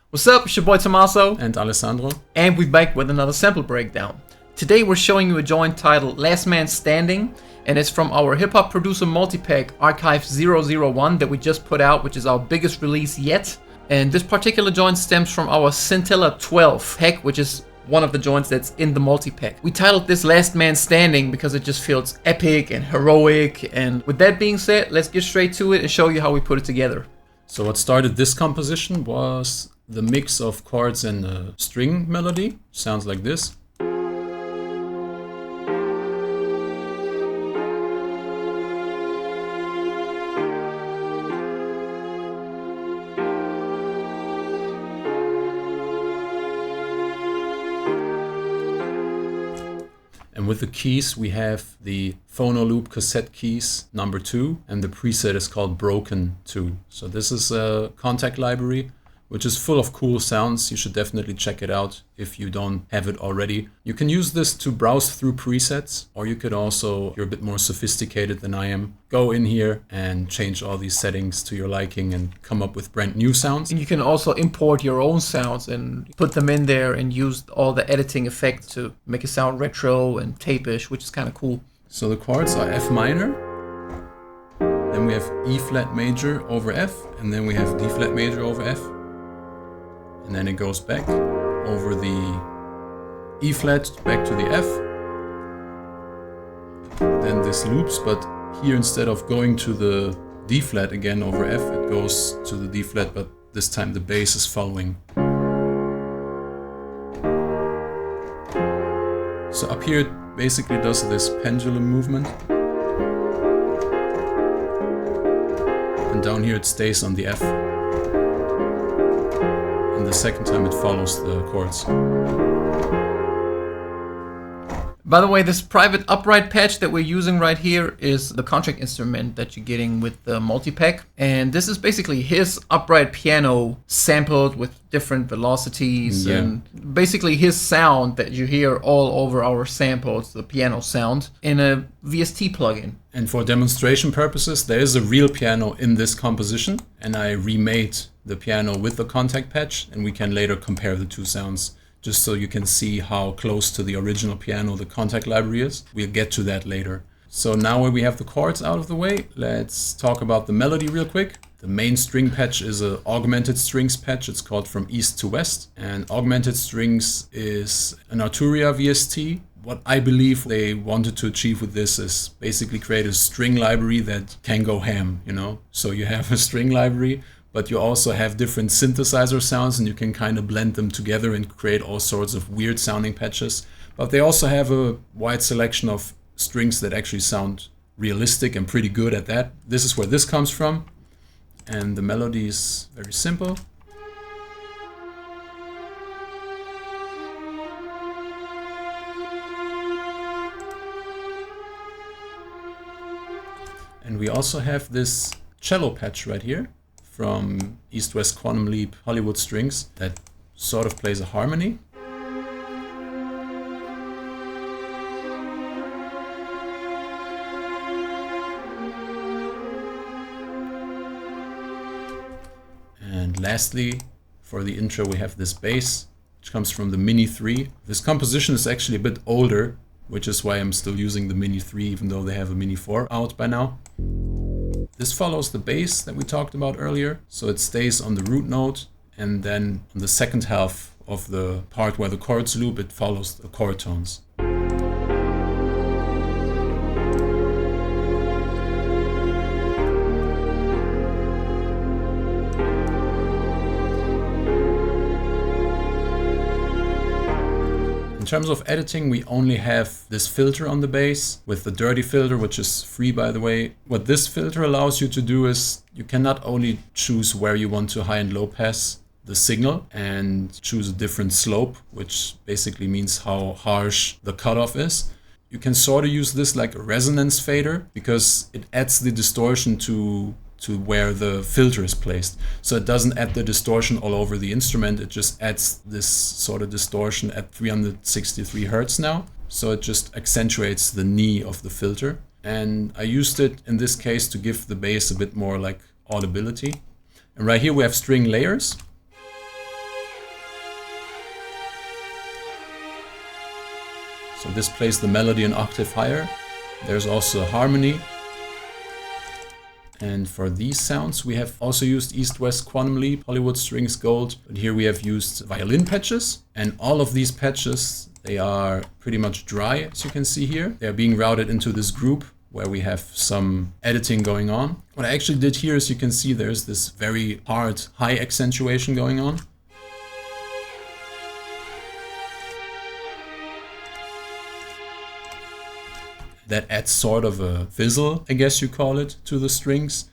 What's up? It's your boy Tommaso and Alessandro, and we're back with another sample breakdown. Today we're showing you a joint titled Lat Man Standing, and it's from our hip-hop producer multi-pack Archive 001 that we just put out, which is our biggest release yet. And this particular joint stems from our Scintilla 12 pack, which is one of the joints that's in the multi-pack. We titled this Lat Man Standing because it just feels epic and heroic. And with that being said, let's get straight to it and show you how we put it together. So what started this composition was the mix of chords and a string melody. Sounds like this. And with the keys, we have the phono loop cassette keys number 2, and the preset is called Broken 2. So this is a Kontakt library, which is full of cool sounds. You should definitely check it out if you don't have it already. You can use this to browse through presets, or you could also, if you're a bit more sophisticated than I am, go in here and change all these settings to your liking and come up with brand new sounds. And you can also import your own sounds and put them in there and use all the editing effects to make it sound retro and tape-ish, which is kind of cool. So the chords are F minor, then we have E flat major over F, and then we have D flat major over F. And then it goes back over the E flat back to the F. Then this loops, but here instead of going to the D flat again over F, it goes to the D flat, but this time the bass is following. So up here it basically does this pendulum movement. And down here it stays on the F. And the second time it follows the chords. By the way, this private upright patch that we're using right here is the Kontakt instrument that you're getting with the multi-pack. And this is basically his upright piano sampled with different velocities and basically his sound that you hear all over our samples, the piano sound, in a VST plugin. And for demonstration purposes, there is a real piano in this composition, and I remade the piano with the Kontakt patch, and we can later compare the two sounds, just so you can see how close to the original piano the Kontakt library is. We'll get to that later. So now when we have the chords out of the way, let's talk about the melody real quick. The main string patch is an augmented strings patch. It's called From East to West. And augmented strings is an Arturia VST. What I believe they wanted to achieve with this is basically create a string library that can go ham, you know? So you have a string library, but you also have different synthesizer sounds, and you can kind of blend them together and create all sorts of weird sounding patches. But they also have a wide selection of strings that actually sound realistic and pretty good at that. This is where this comes from. And the melody is very simple. And we also have this cello patch right here from East West Quantum Leap Hollywood Strings that sort of plays a harmony. And lastly, for the intro, we have this bass, which comes from the Mini 3. This composition is actually a bit older, which is why I'm still using the Mini 3, even though they have a Mini 4 out by now. This follows the bass that we talked about earlier, so it stays on the root note, and then on the second half of the part where the chords loop, it follows the chord tones. In terms of editing, we only have this filter on the bass with the dirty filter, which is free, by the way. What this filter allows you to do is you can not only choose where you want to high and low pass the signal and choose a different slope, which basically means how harsh the cutoff is. You can sort of use this like a resonance fader because it adds the distortion to where the filter is placed. So it doesn't add the distortion all over the instrument, it just adds this sort of distortion at 363 Hertz now. So it just accentuates the knee of the filter. And I used it in this case to give the bass a bit more like audibility. And right here we have string layers. So this plays the melody an octave higher. There's also a harmony. And for these sounds, we have also used East-West Quantum Leap, Hollywood Strings Gold. But here we have used violin patches. And all of these patches, they are pretty much dry, as you can see here. They are being routed into this group where we have some editing going on. What I actually did here is you can see there's this very hard high accentuation going on. That adds sort of a fizzle, I guess you call it, to the strings.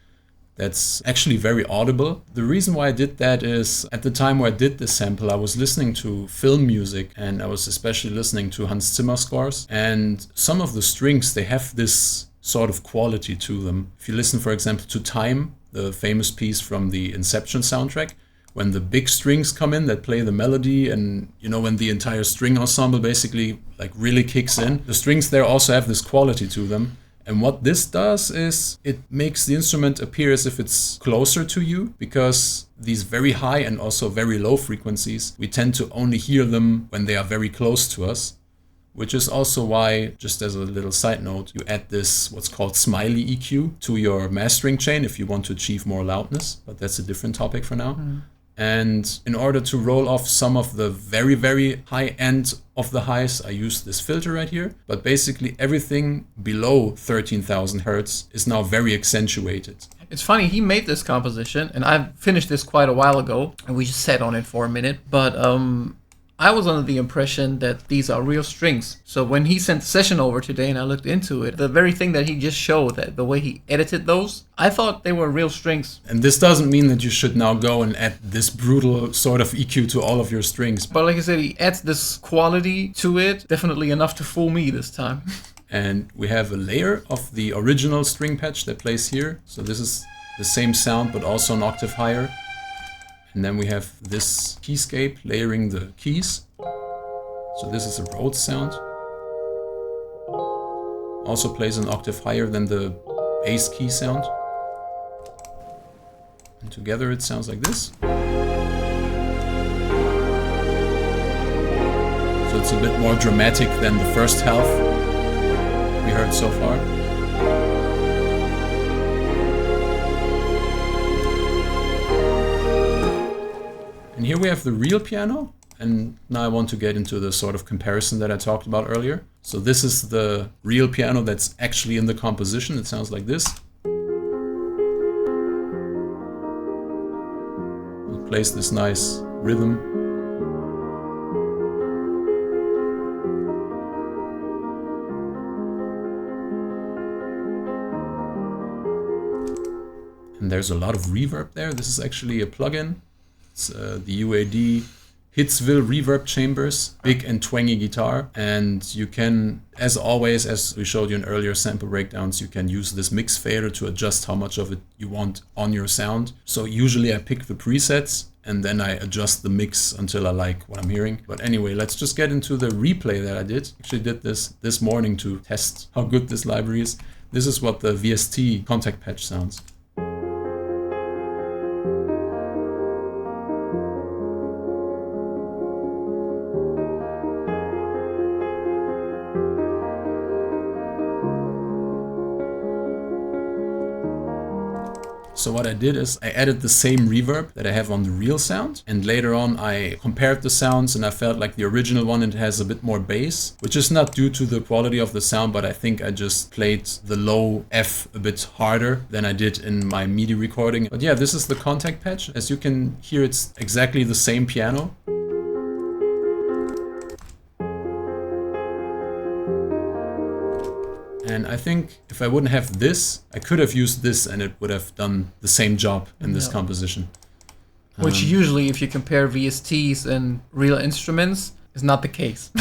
That's actually very audible. The reason why I did that is at the time where I did this sample, I was listening to film music and I was especially listening to Hans Zimmer scores. And some of the strings, they have this sort of quality to them. If you listen, for example, to Time, the famous piece from the Inception soundtrack, when the big strings come in that play the melody and, you know, when the entire string ensemble basically like really kicks in, the strings there also have this quality to them. And what this does is it makes the instrument appear as if it's closer to you, because these very high and also very low frequencies, we tend to only hear them when they are very close to us, which is also why, just as a little side note, you add this what's called smiley EQ to your mastering chain if you want to achieve more loudness, but that's a different topic for now. And in order to roll off some of the very, very high end of the highs, I use this filter right here. But basically everything below 13,000 hertz is now very accentuated. It's funny, he made this composition, and I finished this quite a while ago, and we just sat on it for a minute. But I was under the impression that these are real strings. So when he sent the session over today and I looked into it, the very thing that he just showed, that the way he edited those, I thought they were real strings. And this doesn't mean that you should now go and add this brutal sort of EQ to all of your strings. But like I said, he adds this quality to it, definitely enough to fool me this time. And we have a layer of the original string patch that plays here. So this is the same sound, but also an octave higher. And then we have this keyscape layering the keys. So this is a Rhodes sound. Also plays an octave higher than the bass key sound. And together it sounds like this. So it's a bit more dramatic than the first half we heard so far. And here we have the real piano, and now I want to get into the sort of comparison that I talked about earlier. So this is the real piano that's actually in the composition. It sounds like this. It plays this nice rhythm. And there's a lot of reverb there. This is actually a plugin. It's the UAD Hitsville reverb chambers, big and twangy guitar. And you can, as always, as we showed you in earlier sample breakdowns, you can use this mix fader to adjust how much of it you want on your sound. So usually I pick the presets and then I adjust the mix until I like what I'm hearing. But anyway, let's just get into the replay that I did. Actually did this morning to test how good this library is. This is what the VST contact patch sounds. So what I did is I added the same reverb that I have on the real sound, and later on I compared the sounds and I felt like the original one, it has a bit more bass, which is not due to the quality of the sound, but I think I just played the low F a bit harder than I did in my MIDI recording. But yeah, this is the contact patch. As you can hear, it's exactly the same piano. And I think if I wouldn't have this, I could have used this and it would have done the same job in this composition. Which usually, if you compare VSTs and real instruments, is not the case.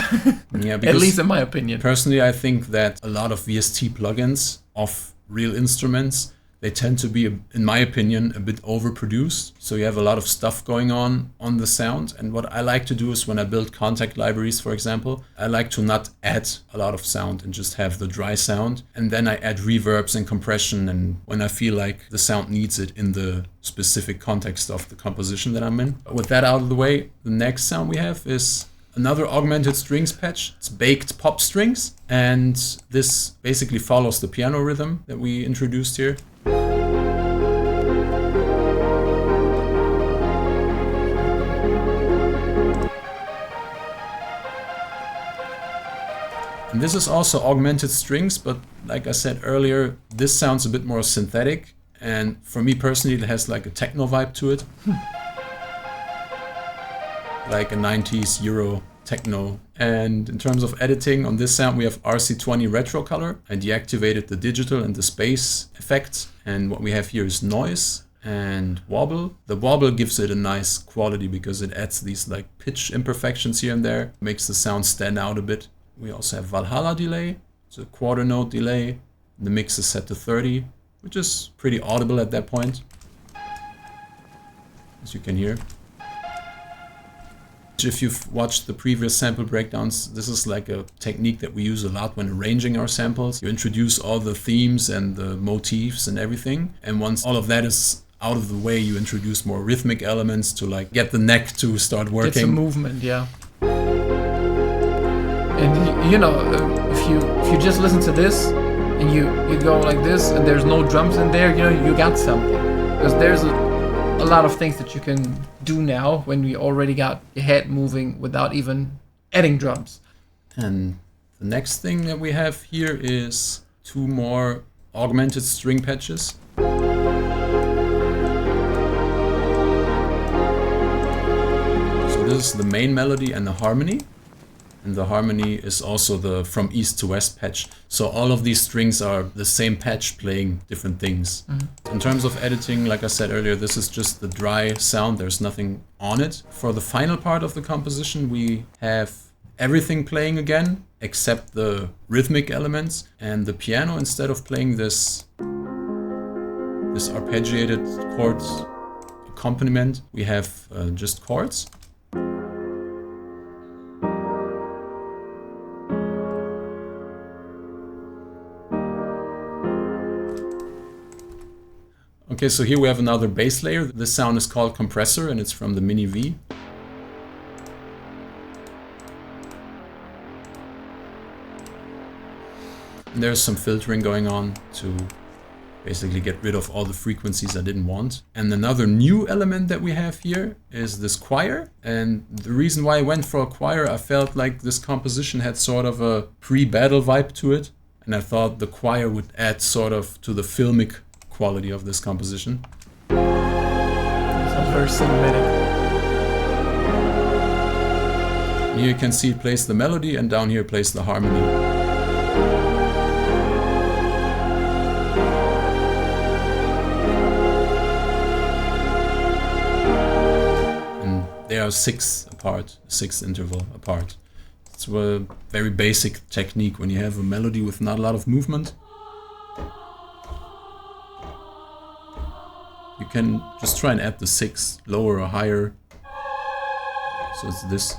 Yeah, at least in my opinion. Personally, I think that a lot of VST plugins of real instruments, they tend to be, in my opinion, a bit overproduced. So you have a lot of stuff going on the sound. And what I like to do is when I build contact libraries, for example, I like to not add a lot of sound and just have the dry sound. And then I add reverbs and compression. And when I feel like the sound needs it in the specific context of the composition that I'm in. But with that out of the way, the next sound we have is another augmented strings patch. It's baked pop strings, and this basically follows the piano rhythm that we introduced here. And this is also augmented strings, but like I said earlier, this sounds a bit more synthetic, and for me personally it has like a techno vibe to it. Like a 90s Euro techno. And in terms of editing, on this sound we have RC20 retro color. I deactivated the digital and the space effects, and what we have here is noise and wobble. The wobble gives it a nice quality because it adds these like pitch imperfections here and there, makes the sound stand out a bit. We also have Valhalla delay, it's a quarter note delay. The mix is set to 30, which is pretty audible at that point, as you can hear. If you've watched the previous sample breakdowns, this is like a technique that we use a lot when arranging our samples. You introduce all the themes and the motifs and everything, and once all of that is out of the way, you introduce more rhythmic elements to like get the neck to start working. Get some movement, yeah. And you know, if you just listen to this and you go like this and there's no drums in there, you know, you got something. Because there's a lot of things that you can do now when you already got your head moving without even adding drums. And the next thing that we have here is 2 more augmented string patches. So this is the main melody and the harmony. And the harmony is also the from east to west patch. So all of these strings are the same patch playing different things. In terms of editing, like I said earlier, this is just the dry sound. There's nothing on it. For the final part of the composition, we have everything playing again, except the rhythmic elements. And the piano, instead of playing this arpeggiated chords accompaniment, we have just chords. Okay, so here we have another bass layer. This sound is called compressor and it's from the Mini V. And there's some filtering going on to basically get rid of all the frequencies I didn't want. And another new element that we have here is this choir. And the reason why I went for a choir, I felt like this composition had sort of a pre-battle vibe to it. And I thought the choir would add sort of to the filmic quality of this composition. Sounds very cinematic. Here you can see it plays the melody, and down here plays the harmony. And they are 6 apart, 6 interval apart. It's a very basic technique when you have a melody with not a lot of movement. You can just try and add the 6 lower or higher. So it's this.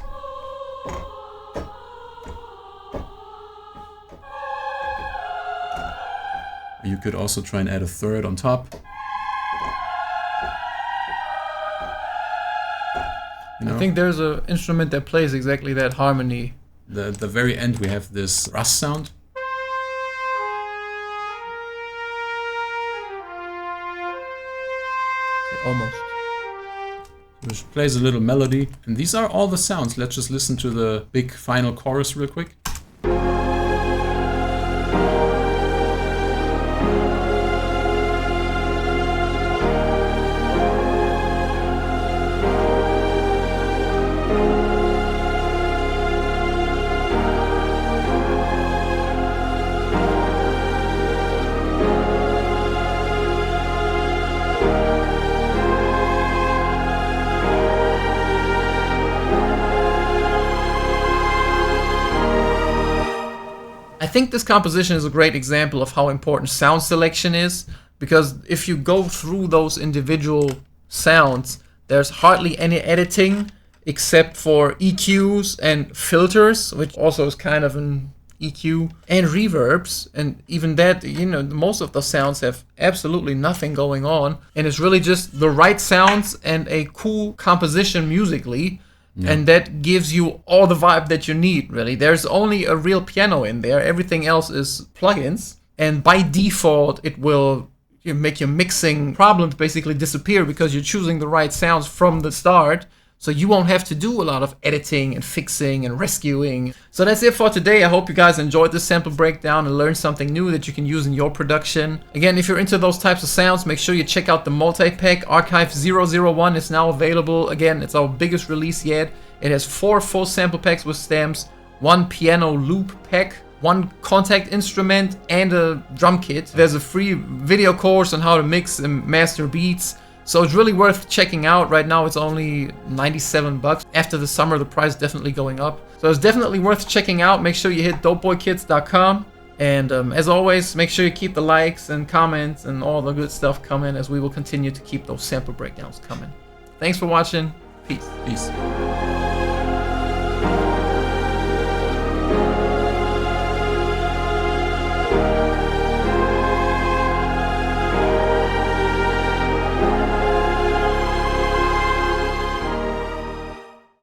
You could also try and add a 3rd on top. You know, I think there's an instrument that plays exactly that harmony. At the very end we have this rust sound. Almost. Which plays a little melody. And these are all the sounds. Let's just listen to the big final chorus real quick. I think this composition is a great example of how important sound selection is, because if you go through those individual sounds, there's hardly any editing except for EQs and filters, which also is kind of an EQ, and reverbs. And even that, you know, most of the sounds have absolutely nothing going on, and it's really just the right sounds and a cool composition musically. And that gives you all the vibe that you need, really. There's only a real piano in there. Everything else is plugins. And by default, it will make your mixing problems basically disappear because you're choosing the right sounds from the start. So you won't have to do a lot of editing and fixing and rescuing. So that's it for today. I hope you guys enjoyed this sample breakdown and learned something new that you can use in your production. Again, if you're into those types of sounds, make sure you check out the multi-pack. Archive 001 is now available. Again, it's our biggest release yet. It has 4 full sample packs with stems, 1 piano loop pack, 1 contact instrument, and a drum kit. There's a free video course on how to mix and master beats. So it's really worth checking out. Right now it's only 97 bucks. After the summer, the price is definitely going up. So it's definitely worth checking out. Make sure you hit dopeboykids.com. And as always, make sure you keep the likes and comments and all the good stuff coming, as we will continue to keep those sample breakdowns coming. Thanks for watching. Peace. Peace.